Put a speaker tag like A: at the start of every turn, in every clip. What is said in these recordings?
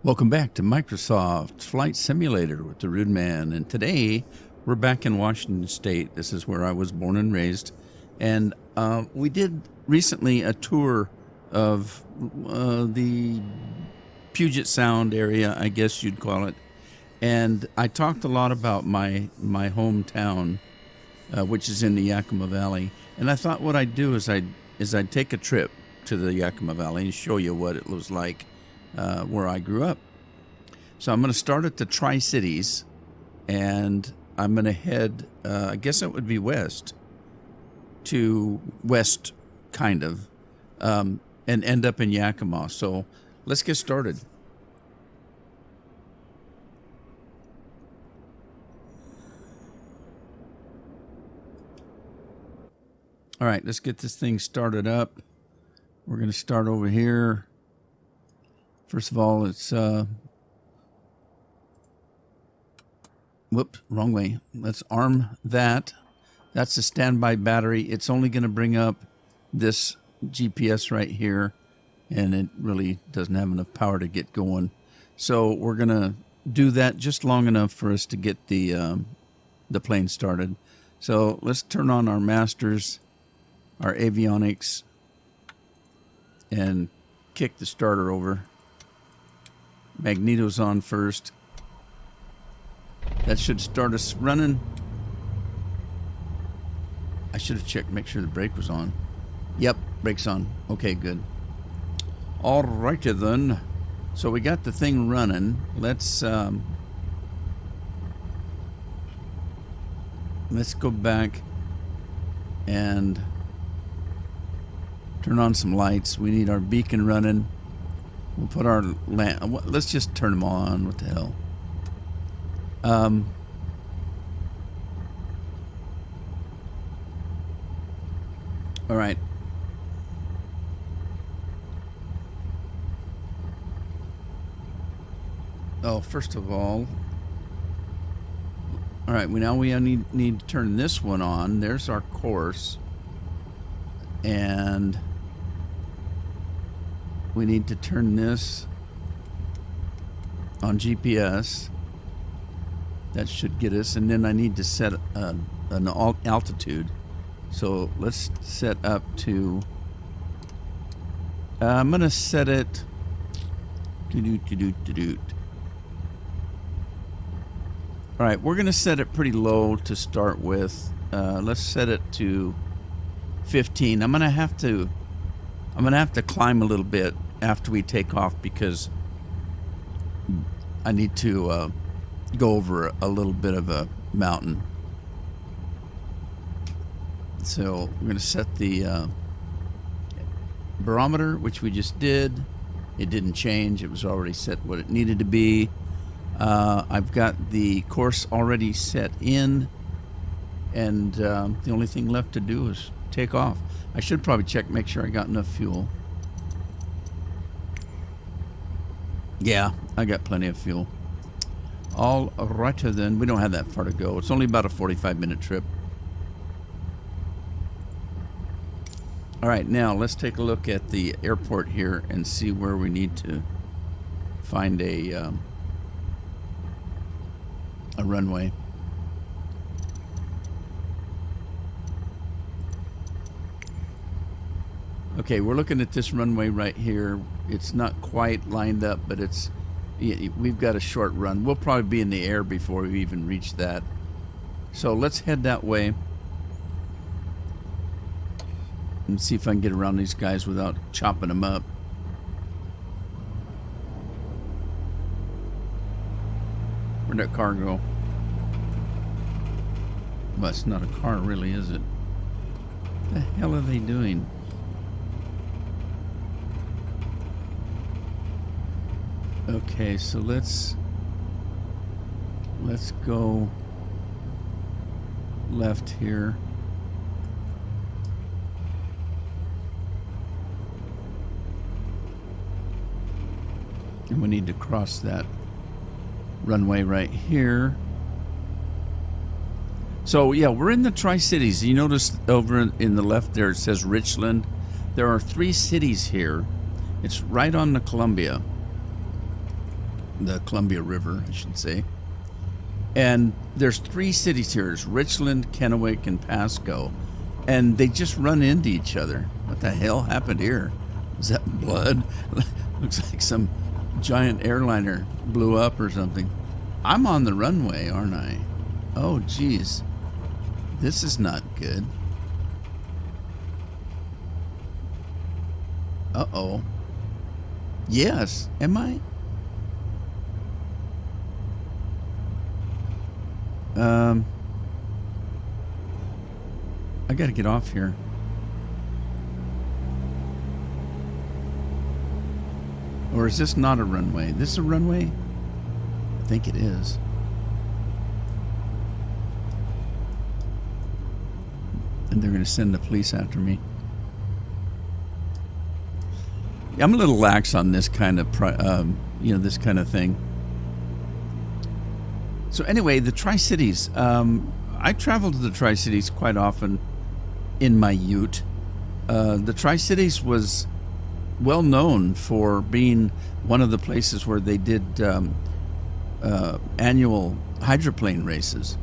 A: Welcome back to Microsoft Flight Simulator with the Rudeman, and today we're back in Washington State. This is where I was born and raised, and we did recently a tour of the Puget Sound area, I guess you'd call it, and I talked a lot about my hometown, which is in the Yakima Valley, and I thought what I'd do is I'd take a trip to the Yakima Valley and show you what it was like where I grew up. So I'm going to start at the Tri-Cities, and I'm going to head, I guess it would be west, kind of, and end up in Yakima. So let's get started. All right, let's get this thing started up. We're going to start over here. First of all, it's, whoops, wrong way. Let's arm that. That's a standby battery. It's only going to bring up this GPS right here, and it really doesn't have enough power to get going. So we're going to do that just long enough for us to get the plane started. So let's turn on our masters, our avionics, and kick the starter over. Magneto's on first. That should start us running. I should have checked, make sure the brake was on. Yep, brake's on. Okay, good. All righty then. So we got the thing running. Let's go back and turn on some lights. We need our beacon running. We'll put our let's just turn them on. What the hell? All right. Oh, first of all right. We need to turn this one on. There's our course, and we need to turn this on GPS. That should get us. And then I need to set an altitude. So let's set up to... I'm going to set it... All right, we're going to set it pretty low to start with. Let's set it to 15. I'm going to have to climb a little bit after we take off because I need to go over a little bit of a mountain. So we're going to set the barometer, which we just did. It didn't change. It was already set what it needed to be. I've got the course already set in, and the only thing left to do is take off. I should probably check, make sure I got enough fuel. Yeah, I got plenty of fuel. All right then. We don't have that far to go. It's only about a 45-minute trip. All right, now let's take a look at the airport here and see where we need to find a runway. Okay, we're looking at this runway right here. It's not quite lined up, but we've got a short run. We'll probably be in the air before we even reach that. So let's head that way and see if I can get around these guys without chopping them up. Where'd that car go? Well, it's not a car really, is it? What the hell are they doing? Okay, so let's go left here. And we need to cross that runway right here. So yeah, we're in the Tri-Cities. You notice over in the left there it says Richland. There are 3 cities here. It's right on the Columbia. the Columbia River, I should say. And there's 3 cities here. It's Richland, Kennewick, and Pasco. And they just run into each other. What the hell happened here? Is that blood? Looks like some giant airliner blew up or something. I'm on the runway, aren't I? Oh, geez. This is not good. Uh-oh. Yes. Am I? I gotta get off here. Or is this not a runway? This is a runway? I think it is. And they're gonna send the police after me. I'm a little lax on this kind of, this kind of thing. So anyway, the Tri-Cities. I travel to the Tri-Cities quite often in my ute. The Tri-Cities was well known for being one of the places where they did annual hydroplane races.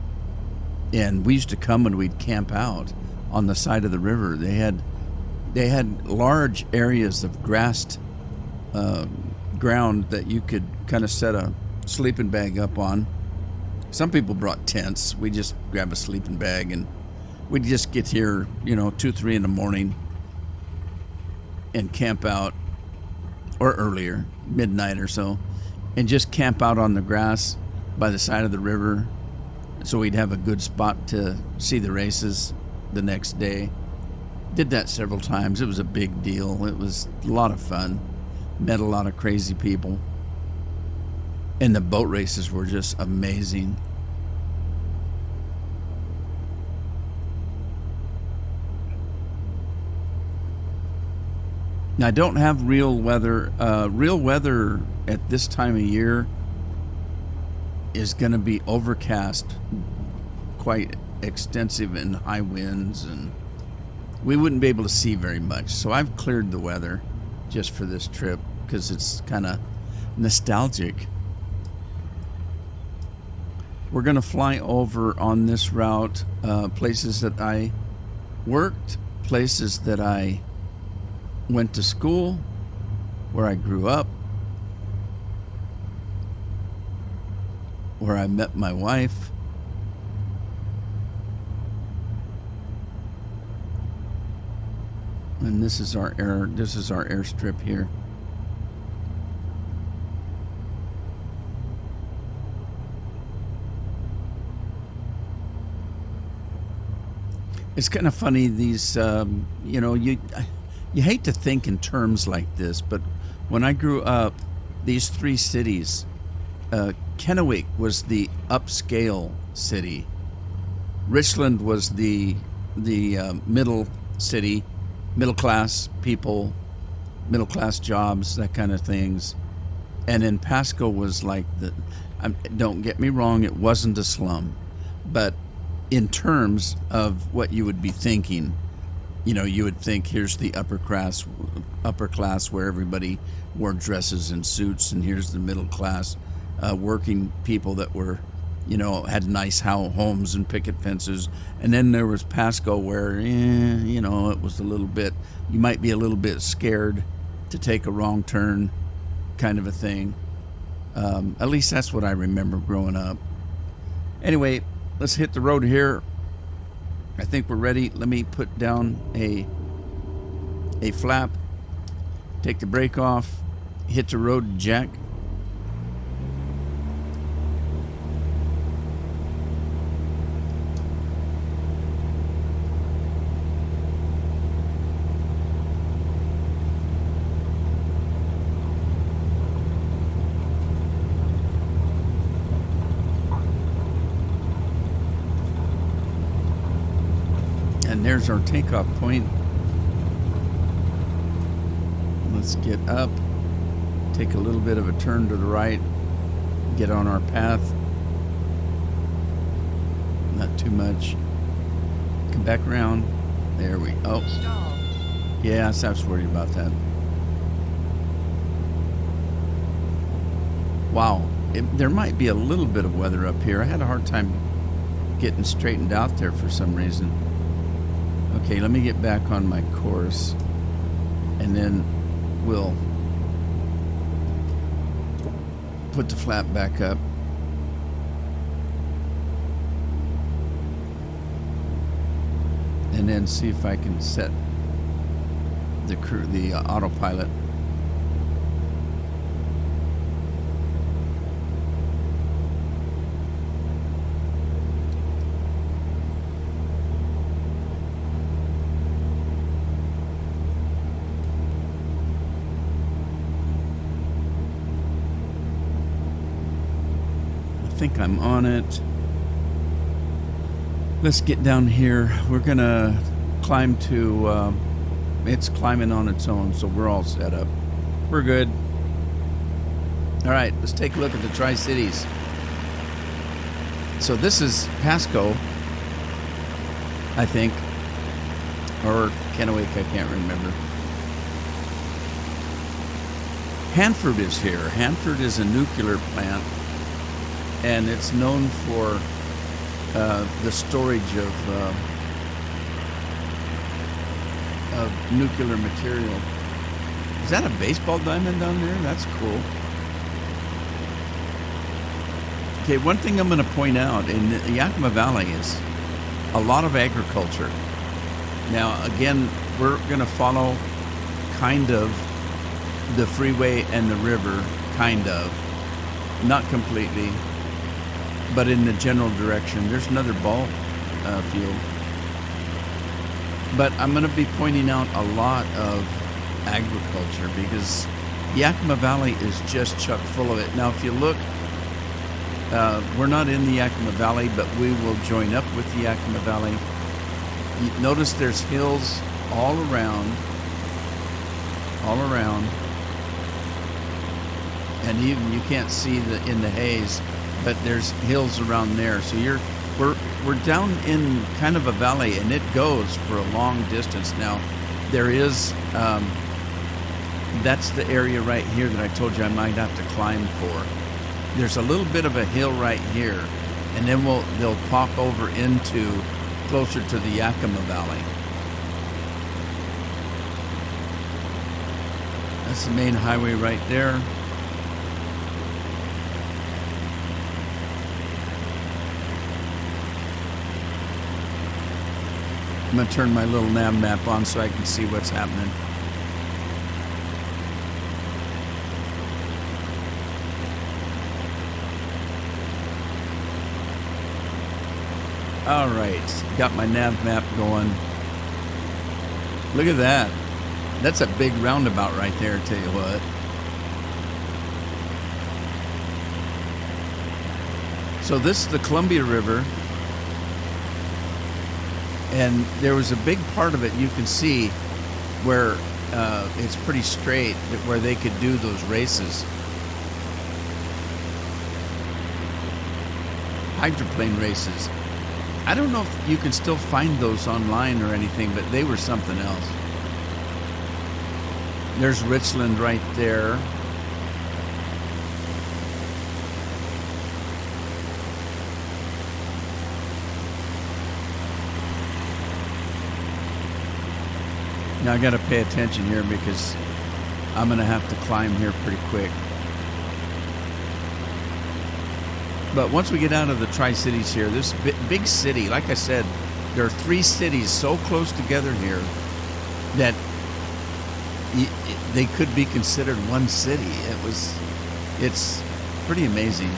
A: And we used to come and we'd camp out on the side of the river. They had large areas of grassed ground that you could kind of set a sleeping bag up on. Some people brought tents. We just grab a sleeping bag and we'd just get here, 2, 3 in the morning and camp out, or earlier, midnight or so, and just camp out on the grass by the side of the river so we'd have a good spot to see the races the next day. Did that several times. It was a big deal. It was a lot of fun. Met a lot of crazy people. And the boat races were just amazing. Now, I don't have real weather. Real weather at this time of year is going to be overcast, quite extensive, and high winds, and we wouldn't be able to see very much. So I've cleared the weather just for this trip because it's kind of nostalgic. We're going to fly over on this route places that I worked, places that I went to school, where I grew up, where I met my wife. And this is our airstrip here. It's kind of funny, these, you hate to think in terms like this, but when I grew up, these 3 cities, Kennewick was the upscale city. Richland was the middle city, middle class people, middle class jobs, that kind of things. And then Pasco was like don't get me wrong, it wasn't a slum, but in terms of what you would be thinking, you would think here's the upper class where everybody wore dresses and suits, and here's the middle class working people that were, had nice homes and picket fences. And then there was Pasco where, it was a little bit, you might be a little bit scared to take a wrong turn kind of a thing. At least that's what I remember growing up. Anyway, let's hit the road here. I think we're ready. Let me put down a flap, take the brake off, hit the road jack. And there's our takeoff point. Let's get up, take a little bit of a turn to the right, get on our path. Not too much. Come back around. There we go. Yes, I was worried about that. Wow. there might be a little bit of weather up here. I had a hard time getting straightened out there for some reason. Okay, let me get back on my course, and then we'll put the flap back up. And then see if I can set the autopilot. I think I'm on it. Let's get down here. We're gonna climb to, it's climbing on its own, so we're all set up. We're good. All right, let's take a look at the Tri-Cities. So this is Pasco, I think, or Kennewick, I can't remember. Hanford is here. Hanford is a nuclear plant, and it's known for the storage of nuclear material. Is that a baseball diamond down there? That's cool. Okay, one thing I'm going to point out in the Yakima Valley is a lot of agriculture. Now, again, we're going to follow kind of the freeway and the river, kind of, not completely, but in the general direction. There's another ball field. But I'm going to be pointing out a lot of agriculture because Yakima Valley is just chock full of it. Now, if you look, we're not in the Yakima Valley, but we will join up with the Yakima Valley. You notice there's hills all around, and even you can't see in the haze, but there's hills around there. So we're down in kind of a valley, and it goes for a long distance. Now, there is that's the area right here that I told you I might have to climb for. There's a little bit of a hill right here, and then they'll pop over into closer to the Yakima Valley. That's the main highway right there. I'm going to turn my little nav map on so I can see what's happening. All right, got my nav map going. Look at that. That's a big roundabout right there, tell you what. So this is the Columbia River. And there was a big part of it you can see where it's pretty straight, where they could do those races. Hydroplane races. I don't know if you can still find those online or anything, but they were something else. There's Richland right there. Now I got to pay attention here because I'm going to have to climb here pretty quick. But once we get out of the Tri-Cities here, this big city, like I said, there are 3 cities so close together here that they could be considered one city. It's pretty amazing.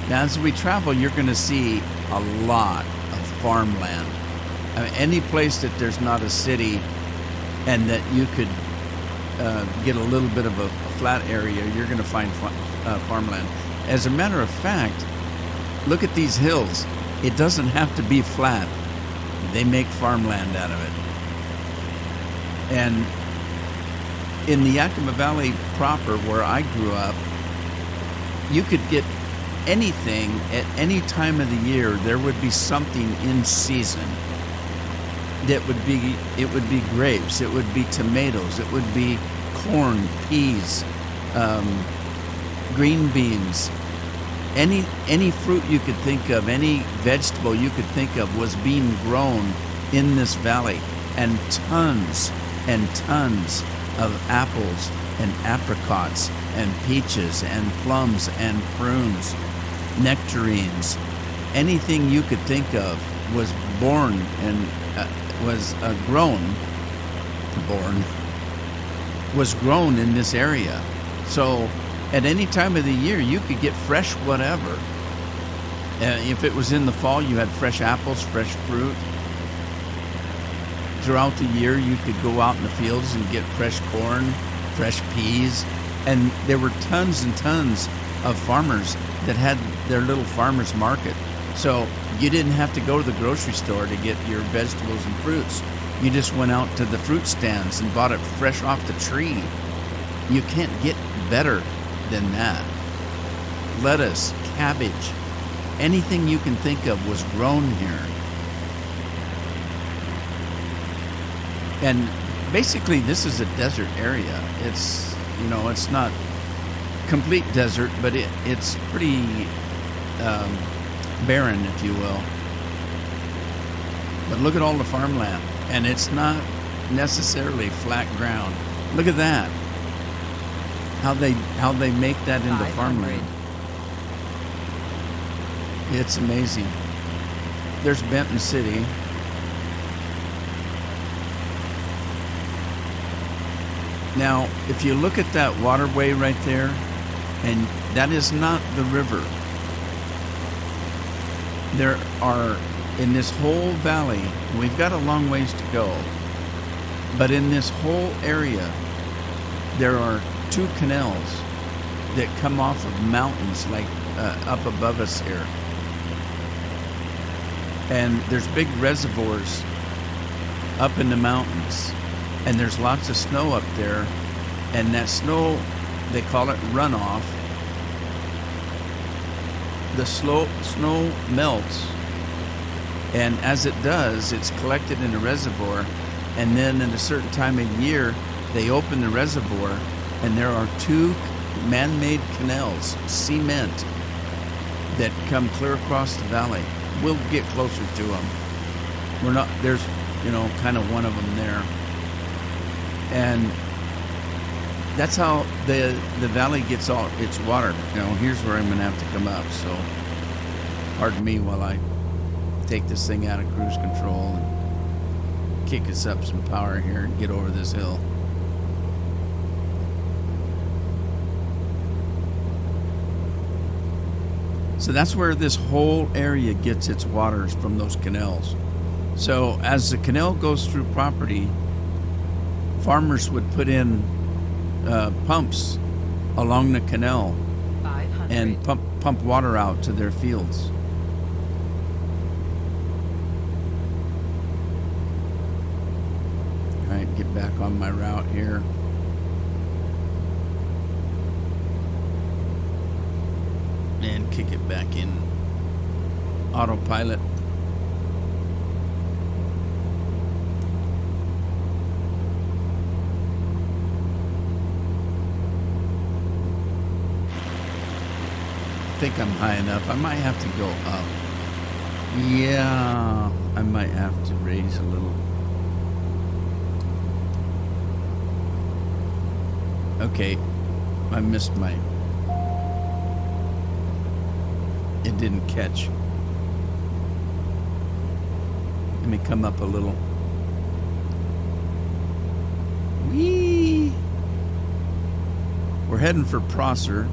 A: Now, as we travel, you're going to see a lot of farmland. I mean, any place that there's not a city and that you could get a little bit of a flat area, you're going to find farmland. As a matter of fact, look at these hills. It doesn't have to be flat. They make farmland out of it. And in the Yakima Valley proper, where I grew up, you could get anything at any time of the year. There would be something in season it would be grapes, it would be tomatoes, it would be corn, peas, green beans, any fruit you could think of, any vegetable you could think of was being grown in this valley, and tons of apples and apricots and peaches and plums and prunes, nectarines, anything you could think of was born and was grown in this area. So at any time of the year, you could get fresh whatever. If it was in the fall, you had fresh apples, fresh fruit. Throughout the year, you could go out in the fields and get fresh corn, fresh peas. And there were tons and tons of farmers that had their little farmers market. So you didn't have to go to the grocery store to get your vegetables and fruits. You just went out to the fruit stands and bought it fresh off the tree. You can't get better than that. Lettuce, cabbage, anything you can think of was grown here. And basically this is a desert area. It's, it's not complete desert, but it's pretty barren, if you will. But look at all the farmland, and it's not necessarily flat ground. Look at that. How they make that into farmland. It's amazing. There's Benton City. Now, if you look at that waterway right there, and that is not the river. There are, in this whole valley, we've got a long ways to go, but in this whole area, there are 2 canals that come off of mountains like up above us here. And there's big reservoirs up in the mountains, and there's lots of snow up there, and that snow, they call it runoff. The snow melts, and as it does, it's collected in a reservoir, and then at a certain time of year, they open the reservoir, and there are 2 man-made canals, cement, that come clear across the valley. We'll get closer to them. There's, kind of one of them there. And that's how the valley gets all its water. Here's where I'm going to have to come up. So pardon me while I take this thing out of cruise control and kick us up some power here and get over this hill. So that's where this whole area gets its waters, from those canals. So as the canal goes through property, farmers would put in pumps along the canal and pump water out to their fields. All right, get back on my route here. And kick it back in autopilot. I think I'm high enough. I might have to go up. Yeah, I might have to raise a little. Okay, I missed my... It didn't catch. Let me come up a little. Whee! We're heading for Prosser.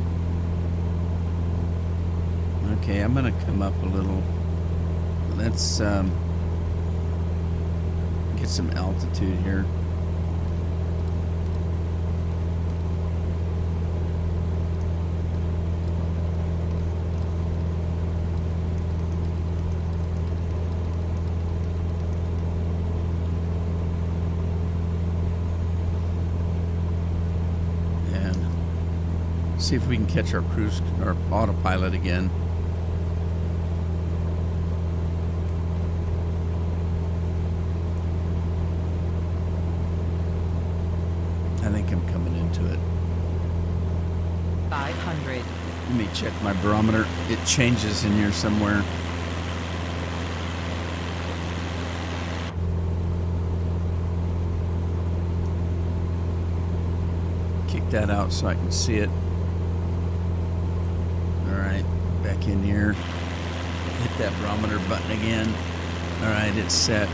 A: Okay, I'm gonna come up a little. Let's get some altitude here. And see if we can catch our autopilot again. think I'm coming into it.
B: 500.
A: Let me check my barometer. It changes in here somewhere. Kick that out so I can see it. All right, back in here. Hit that barometer button again. All right, it's set.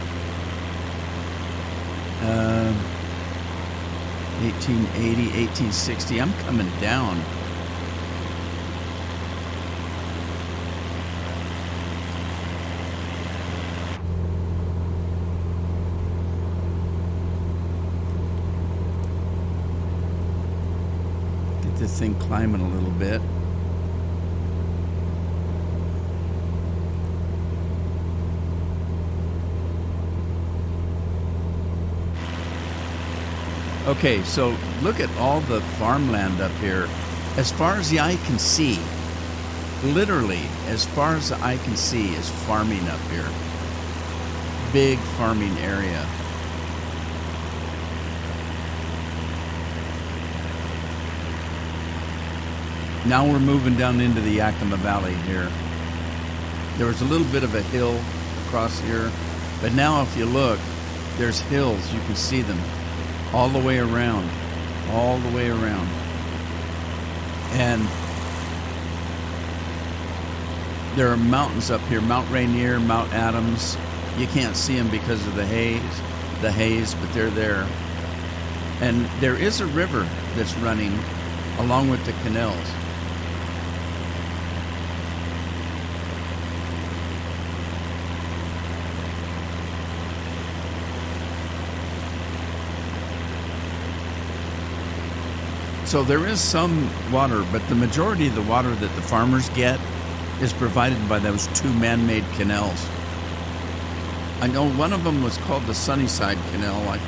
A: 1880, 1860. I'm coming down. Get this thing climbing a little bit. Okay, so look at all the farmland up here. As far as the eye can see, literally, as far as the eye can see is farming up here. Big farming area. Now we're moving down into the Yakima Valley here. There was a little bit of a hill across here, but now if you look, there's hills. You can see them all the way around, all the way around. And there are mountains up here, Mount Rainier, Mount Adams. You can't see them because of the haze, but they're there. And there is a river that's running along with the canals. So there is some water, but the majority of the water that the farmers get is provided by those two man-made canals. I know one of them was called the Sunnyside Canal.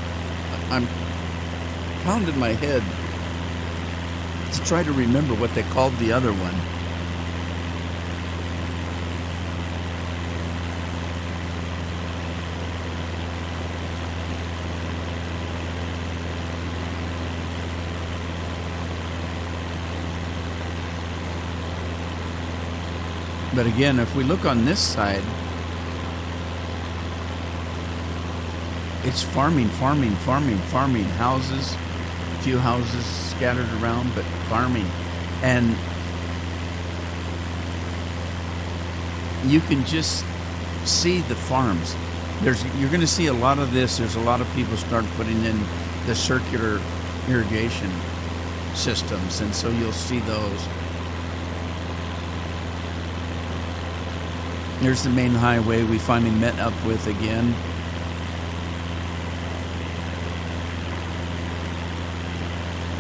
A: I'm pounding my head to try to remember what they called the other one. But again, if we look on this side, it's farming, houses, a few houses scattered around, but farming. And you can just see the farms. You're going to see a lot of this. There's a lot of people start putting in the circular irrigation systems, and so you'll see those. Here's the main highway we finally met up with again.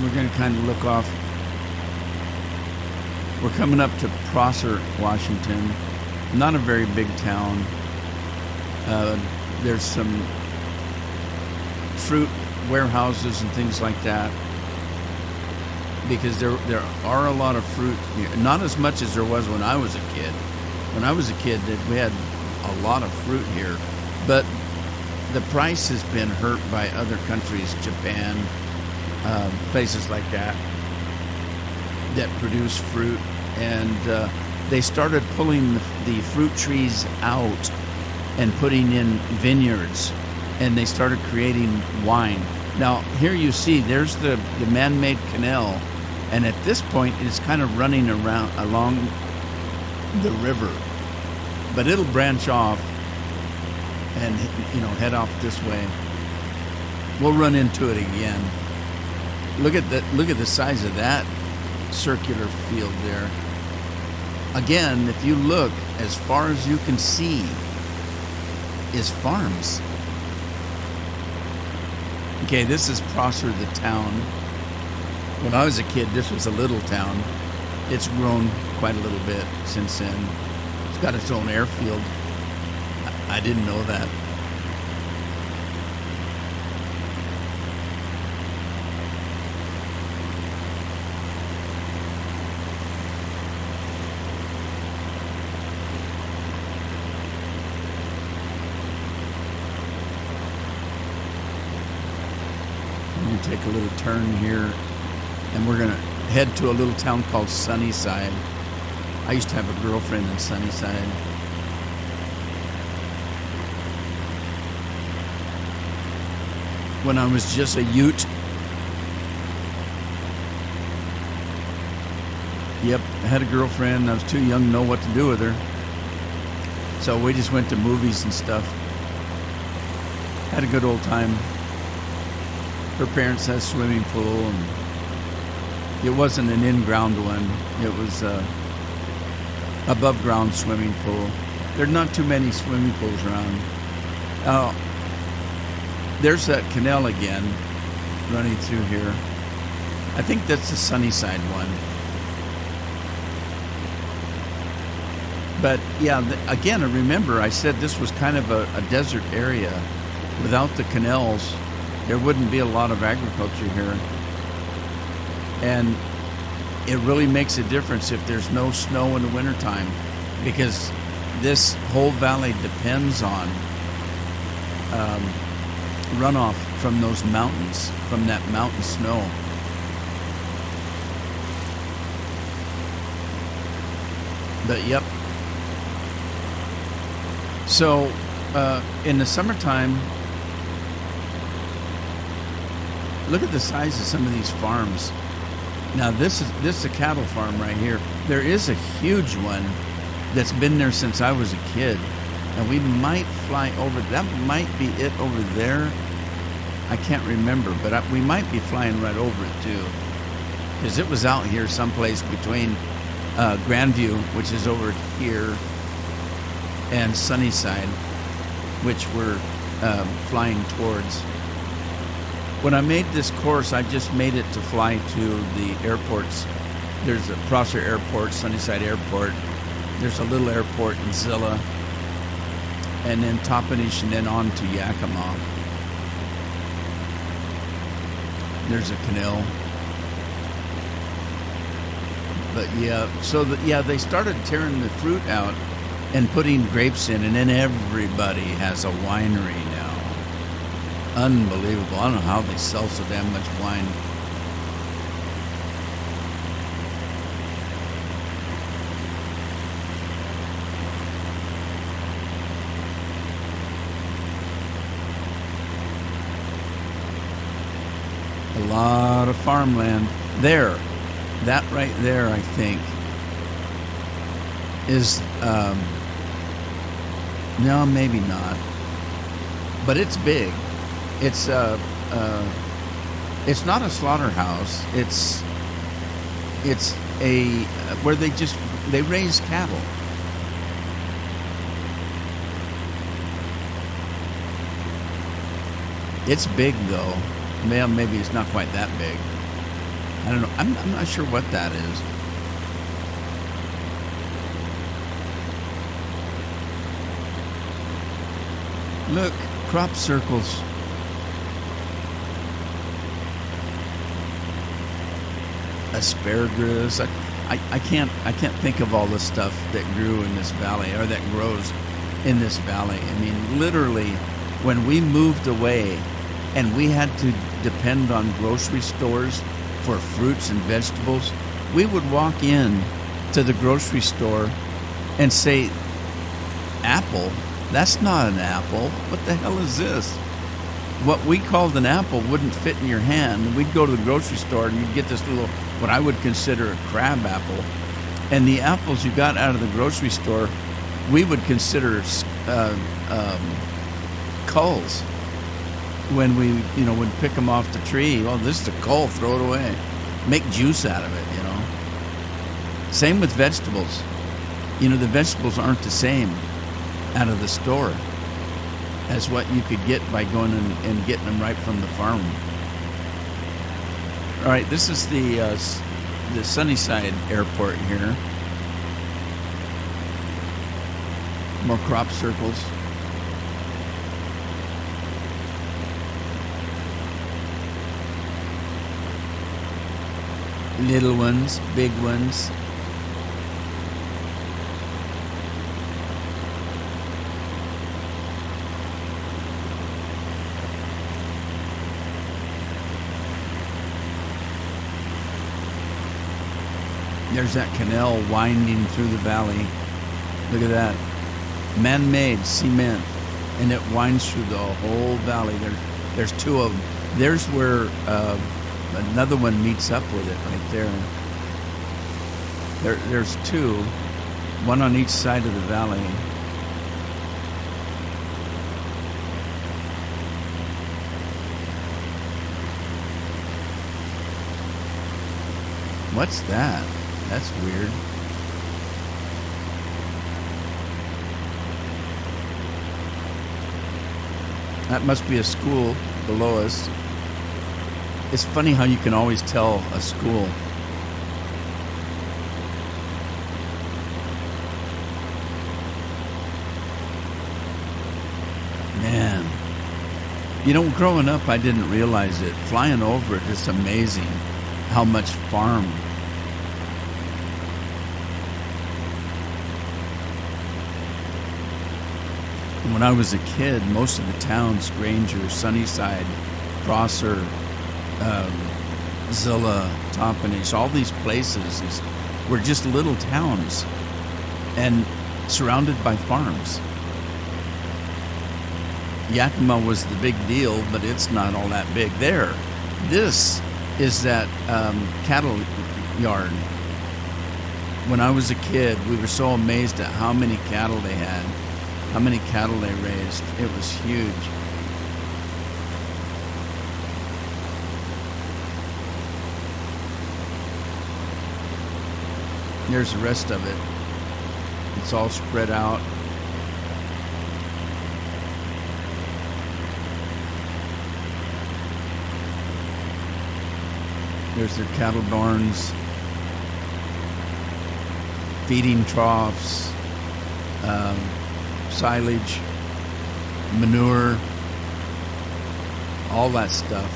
A: We're going to kind of look off. We're coming up to Prosser, Washington. Not a very big town. There's some fruit warehouses and things like that, because there are a lot of fruit here. Not as much as there was when I was a kid. When I was a kid, we had a lot of fruit here, but the price has been hurt by other countries, Japan, places like that produce fruit, and they started pulling the fruit trees out and putting in vineyards, and they started creating wine. Now, here you see, there's the man-made canal, and at this point, it's kind of running along the river, but it'll branch off and head off this way. We'll run into it again. Look at the size of that circular field there. Again, if you look, as far as you can see is farms. Okay, this is Prosser, the town. When I was a kid, this was a little town. It's grown quite a little bit since then. It's got its own airfield. I didn't know that. going to take a little turn here, and we're going to head to a little town called Sunnyside. I used to have a girlfriend in Sunnyside. When I was just a Ute. Yep, I had a girlfriend. I was too young to know what to do with her. So we just went to movies and stuff. Had a good old time. Her parents had a swimming pool, and it wasn't an in-ground one. It was a above-ground swimming pool. There are not too many swimming pools around. There's that canal again running through here. I think that's the Sunnyside one. But yeah, again, I remember I said this was kind of a desert area. Without the canals, there wouldn't be a lot of agriculture here. And it really makes a difference if there's no snow in the wintertime, because this whole valley depends on runoff from those mountains, from that mountain snow. But yep. So in the summertime, look at the size of some of these farms. Now this is a cattle farm right here. There is a huge one that's been there since I was a kid, and we might fly over. That might be it over there. I can't remember, but we might be flying right over it too, because it was out here someplace between Grandview, which is over here, and Sunnyside, which we're flying towards. When I made this course, I just made it to fly to the airports. There's a Prosser Airport, Sunnyside Airport. There's a little airport in Zilla, and then Toppenish, and then on to Yakima. There's a canal. But yeah, so they started tearing the fruit out and putting grapes in, and then everybody has a winery now. Unbelievable. I don't know how they sell so damn much wine. A lot of farmland there. That right there, I think, is no, maybe not, but it's big. It's not a slaughterhouse. It's a where they raise cattle. It's big though. Well, maybe it's not quite that big. I don't know. I'm not sure what that is. Look, crop circles. Asparagus. I can't think of all the stuff that grew in this valley, or that grows in this valley. I mean, literally, when we moved away and we had to depend on grocery stores for fruits and vegetables, we would walk in to the grocery store and say, apple? That's not an apple. What the hell is this? What we called an apple wouldn't fit in your hand. We'd go to the grocery store and you'd get this little, what I would consider a crab apple. And the apples you got out of the grocery store, we would consider culls. When we, would pick them off the tree, well, this is a cull, throw it away. Make juice out of it, Same with vegetables. The vegetables aren't the same out of the store as what you could get by going and getting them right from the farm. All right, this is the Sunnyside Airport here. More crop circles. Little ones, big ones. There's that canal winding through the valley. Look at that. Man-made cement. And it winds through the whole valley. There's two of them. There's where another one meets up with it right there. There's two, one on each side of the valley. What's that? That's weird. That must be a school below us. It's funny how you can always tell a school. Man. You know, growing up, I didn't realize it. Flying over it, it's amazing how much farm. When I was a kid, most of the towns, Granger, Sunnyside, Prosser, Zilla, Tompanish, all these places were just little towns and surrounded by farms. Yakima was the big deal, but it's not all that big there. This is that cattle yard. When I was a kid, we were so amazed at how many cattle they had, how many cattle they raised. It was huge. There's the rest of it. It's all spread out. There's their cattle barns, feeding troughs, silage, manure, all that stuff.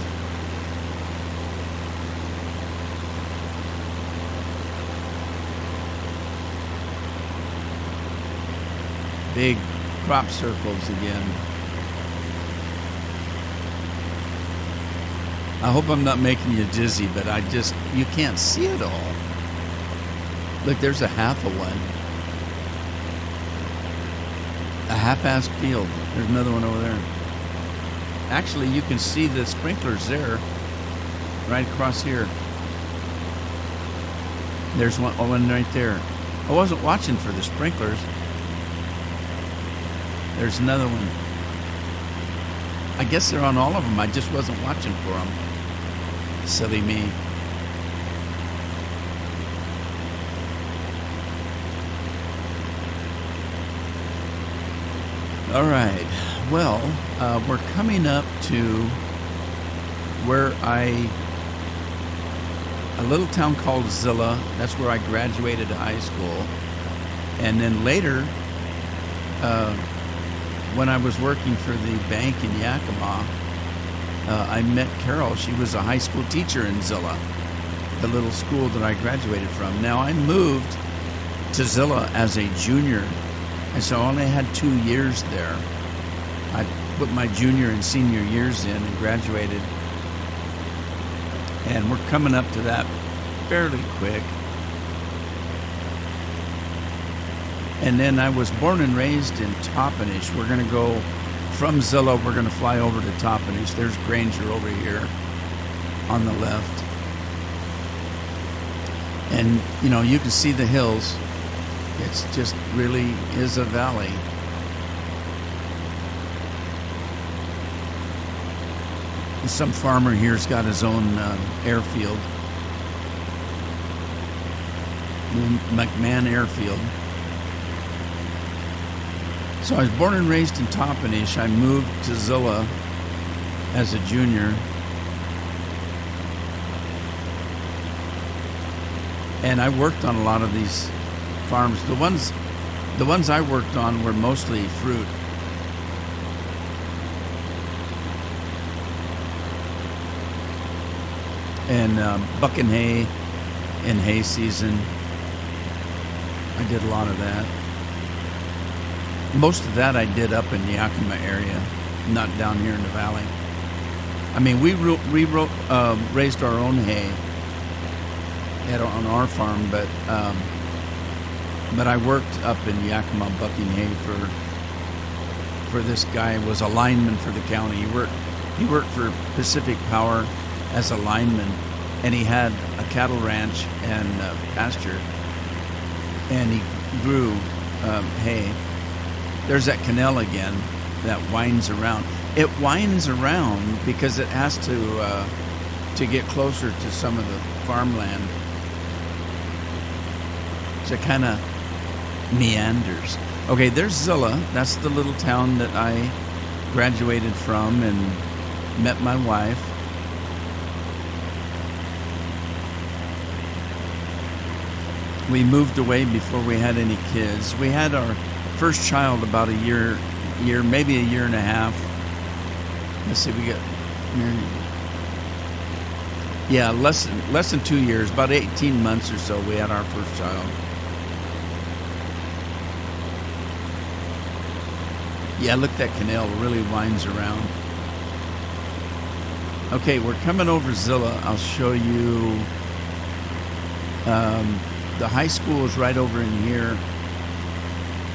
A: Big crop circles again. I hope I'm not making you dizzy, but you can't see it all. Look, there's a half of one. A half-assed field. There's another one over there. Actually, you can see the sprinklers there, right across here. There's one right there. I wasn't watching for the sprinklers. There's another one. I guess they're on all of them. I just wasn't watching for them. Silly me. All right. Well, we're coming up to where a little town called Zilla. That's where I graduated high school. And then later, when I was working for the bank in Yakima, I met Carol. She was a high school teacher in Zilla, the little school that I graduated from. Now, I moved to Zilla as a junior, and so I only had 2 years there. I put my junior and senior years in and graduated, and we're coming up to that fairly quick. And then I was born and raised in Tompanish. We're going to go from Zilla, we're going to fly over to Tompanish. There's Granger over here on the left. And, you know, you can see the hills. It's just really is a valley. And some farmer here's got his own airfield. McMahon Airfield. So I was born and raised in Tompanish. I moved to Zilla as a junior. And I worked on a lot of these farms. The ones I worked on were mostly fruit. And bucking hay in hay season. I did a lot of that. Most of that I did up in the Yakima area, not down here in the valley. I mean, we raised our own hay. on our farm, but I worked up in Yakima, bucking hay for this guy. Was a lineman for the county. He worked for Pacific Power as a lineman, and he had a cattle ranch and pasture, and he grew hay. There's that canal again that winds around. It winds around because it has to get closer to some of the farmland. So it kind of meanders. Okay, there's Zilla. That's the little town that I graduated from and met my wife. We moved away before we had any kids. We had our first child about a year, maybe a year and a half. Let's see, we got married. Yeah, less than 2 years, about 18 months or so, we had our first child. Yeah, look, that canal really winds around. Okay, we're coming over Zilla. I'll show you. The high school is right over in here.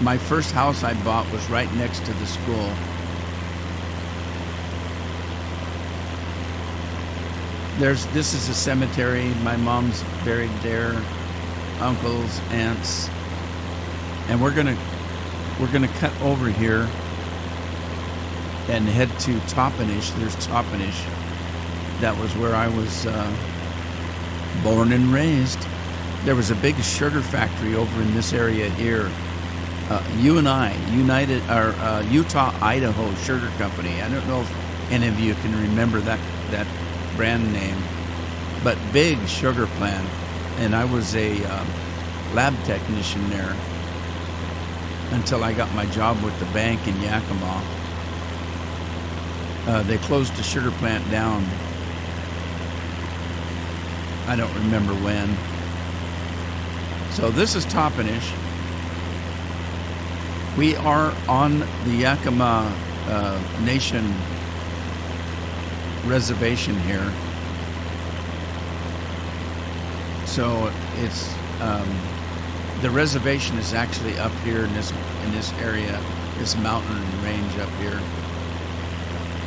A: My first house I bought was right next to the school. This is a cemetery. My mom's buried there. Uncles, aunts, and we're gonna cut over here and head to Toppenish. There's Toppenish. That was where I was born and raised. There was a big sugar factory over in this area here. Utah Idaho Sugar Company. I don't know if any of you can remember that brand name, but big sugar plant. And I was a lab technician there until I got my job with the bank in Yakima. They closed the sugar plant down. I don't remember when. So this is Toppenish. We are on the Yakima Nation reservation here. So it's the reservation is actually up here in this area, this mountain range up here.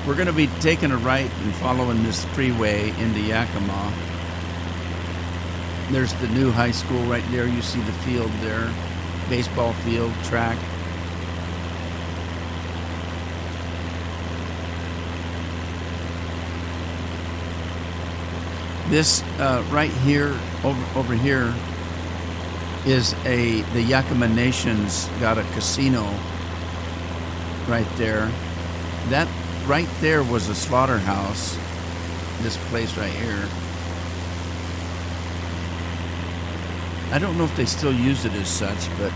A: We're going to be taking a right and following this freeway into Yakima. There's the new high school right there. You see the field there, baseball field, track. This right here, over here, is the Yakima Nation's got a casino right there. That right there was a slaughterhouse. This place right here. I don't know if they still use it as such, but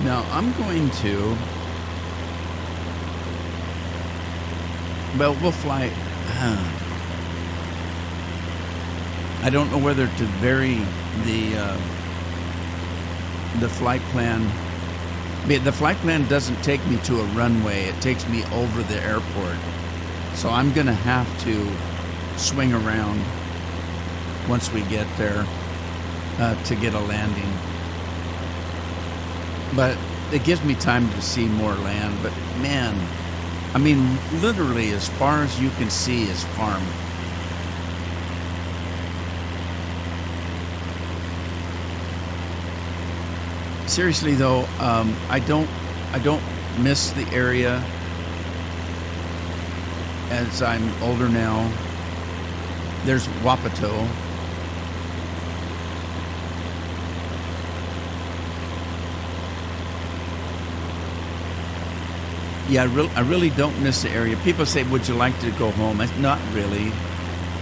A: now I'm going to, well, we'll fly. I don't know whether to vary the flight plan. The flight plan doesn't take me to a runway. It takes me over the airport. So I'm going to have to swing around once we get there to get a landing. But it gives me time to see more land. But man, I mean, literally as far as you can see is farm. Seriously though, I don't miss the area as I'm older now. There's Wapato. Yeah, I really don't miss the area. People say, would you like to go home? Not really.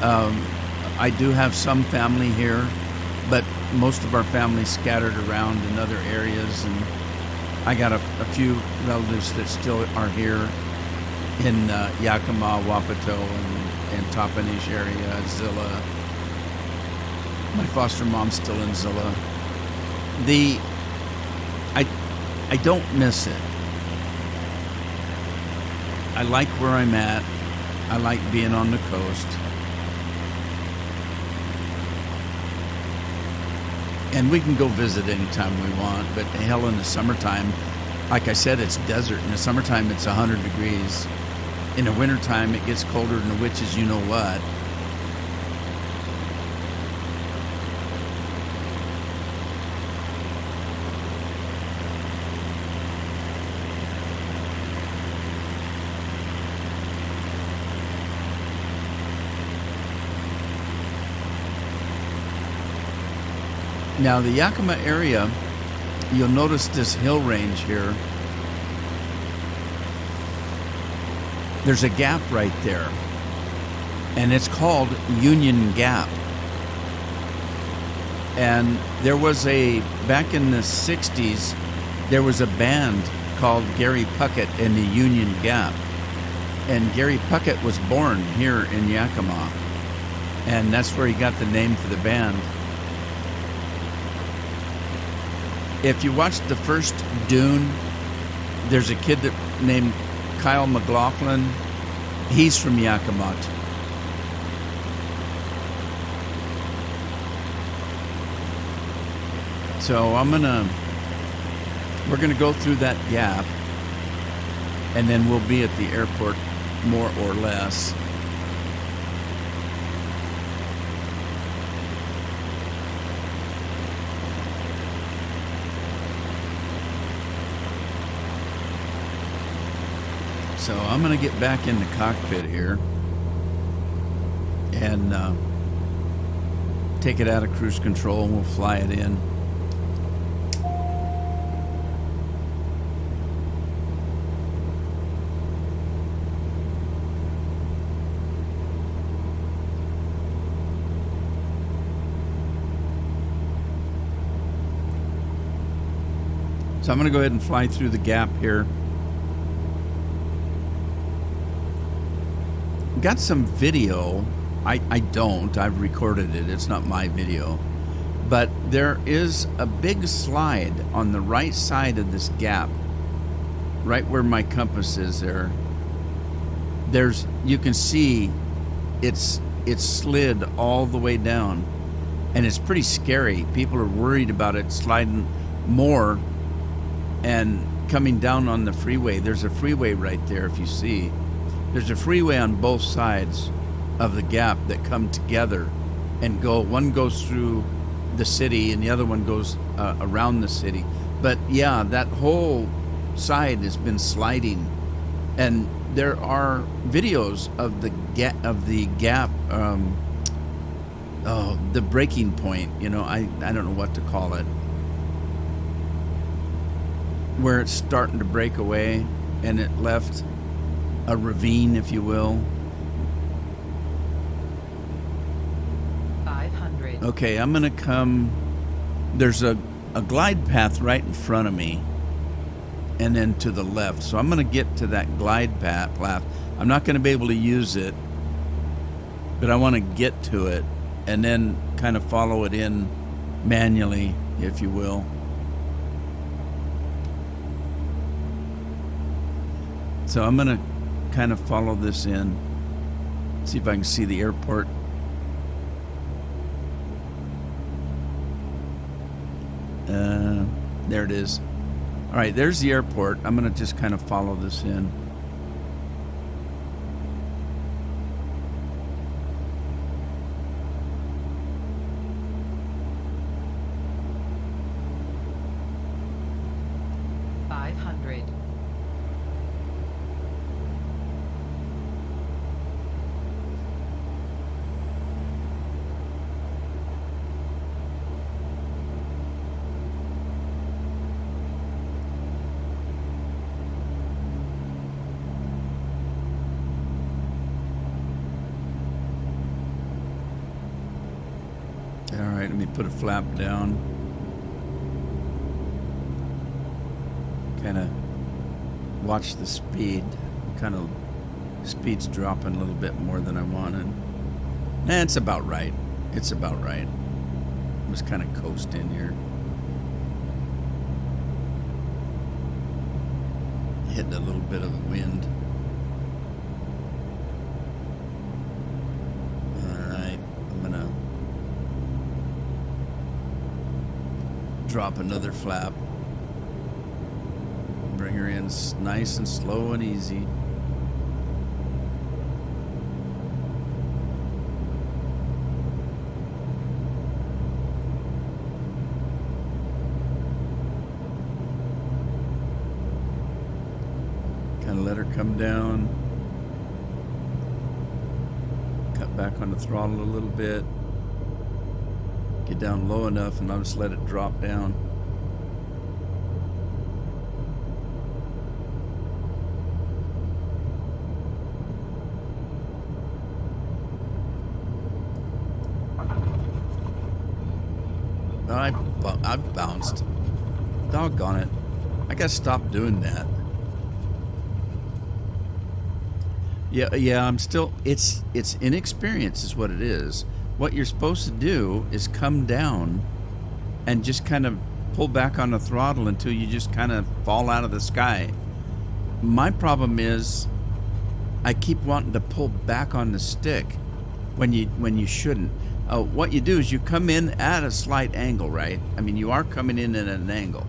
A: I do have some family here, but most of our family's scattered around in other areas, and I got a few relatives that still are here in Yakima, Wapato, and Toppenish area, Zilla. My foster mom's still in Zilla. the I I don't miss it. I like where I'm at. I like being on the coast. And we can go visit anytime we want, but hell, in the summertime, like I said, it's desert. In the summertime, it's 100 degrees. In the wintertime, it gets colder than the witches, you know what. Now, the Yakima area, you'll notice this hill range here. There's a gap right there, and it's called Union Gap. And there was back in the 60s, there was a band called Gary Puckett and the Union Gap. And Gary Puckett was born here in Yakima, and that's where he got the name for the band. If you watch the first Dune, there's a kid named Kyle MacLachlan. He's from Yakima. So we're gonna go through that gap, and then we'll be at the airport more or less. So I'm going to get back in the cockpit here and take it out of cruise control, and we'll fly it in. So I'm going to go ahead and fly through the gap here. Got some video. I don't. I've recorded it. It's not my video. But there is a big slide on the right side of this gap, right where my compass is there. You can see it's slid all the way down, and it's pretty scary. People are worried about it sliding more and coming down on the freeway. There's a freeway right there, if you see. There's a freeway on both sides of the gap that come together and go. One goes through the city and the other one goes around the city. But yeah, that whole side has been sliding, and there are videos of the gap. The breaking point. You know, I don't know what to call it, where it's starting to break away, and it left a ravine, if you will.
B: 500.
A: Okay, I'm gonna come. There's a glide path right in front of me, and then to the left. So I'm gonna get to that glide path. I'm not gonna be able to use it, but I want to get to it and then kind of follow it in manually, if you will. So I'm gonna kind of follow this in, see if I can see the airport. There it is. All right, there's the airport. I'm gonna just kind of follow this in. All right, let me put a flap down. Kind of watch the speed. Kind of speed's dropping a little bit more than I wanted. It's about right. It's about right. I'm just kind of coasting here. hitting a little bit of the wind. Alright, I'm gonna drop another flap. Bring her in nice and slow and easy. Kind of let her come down. Cut back on the throttle a little bit. Get down low enough and I'll just let it drop down. I've bounced. Doggone it. I gotta stop doing that. Yeah, I'm still, it's inexperience is what it is. What you're supposed to do is come down and just kind of pull back on the throttle until you just kind of fall out of the sky. My problem is I keep wanting to pull back on the stick when you shouldn't. What you do is you come in at a slight angle, right? I mean, you are coming in at an angle.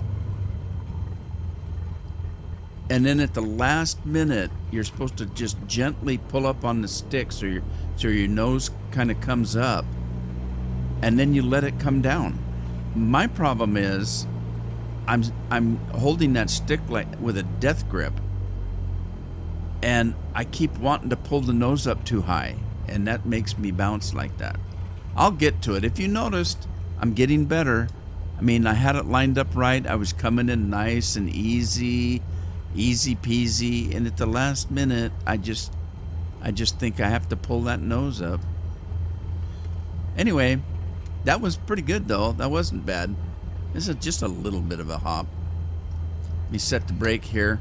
A: And then at the last minute, you're supposed to just gently pull up on the stick so your nose kind of comes up, and then you let it come down. My problem is I'm holding that stick like with a death grip, and I keep wanting to pull the nose up too high, and that makes me bounce like that. I'll get to it. If you noticed, I'm getting better. I mean, I had it lined up right. I was coming in nice and easy peasy, and at the last minute I just think I have to pull that nose up. Anyway, that was pretty good though. That wasn't bad. This is just a little bit of a hop. Let me set the brake here.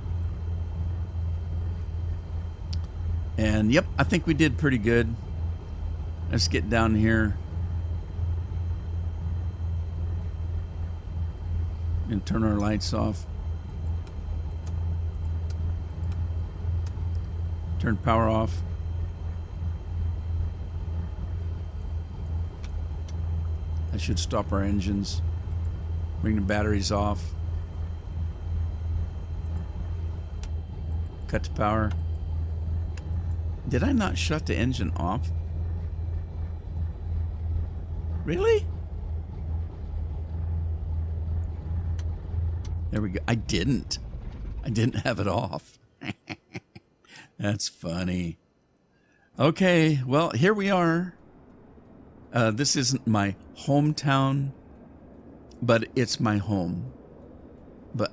A: And yep, I think we did pretty good. Let's get down here and turn our lights off. Turn power off. That should stop our engines. Bring the batteries off. Cut the power. Did I not shut the engine off? Really? There we go. I didn't have it off. That's funny. Okay, well, here we are. This isn't my hometown, but it's my home.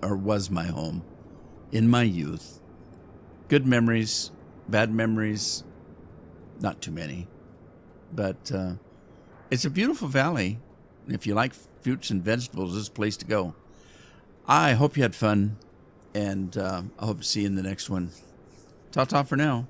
A: Or was my home in my youth. Good memories, bad memories, not too many. But it's a beautiful valley. If you like fruits and vegetables, this is a place to go. I hope you had fun, and I hope to see you in the next one. Ta-ta for now.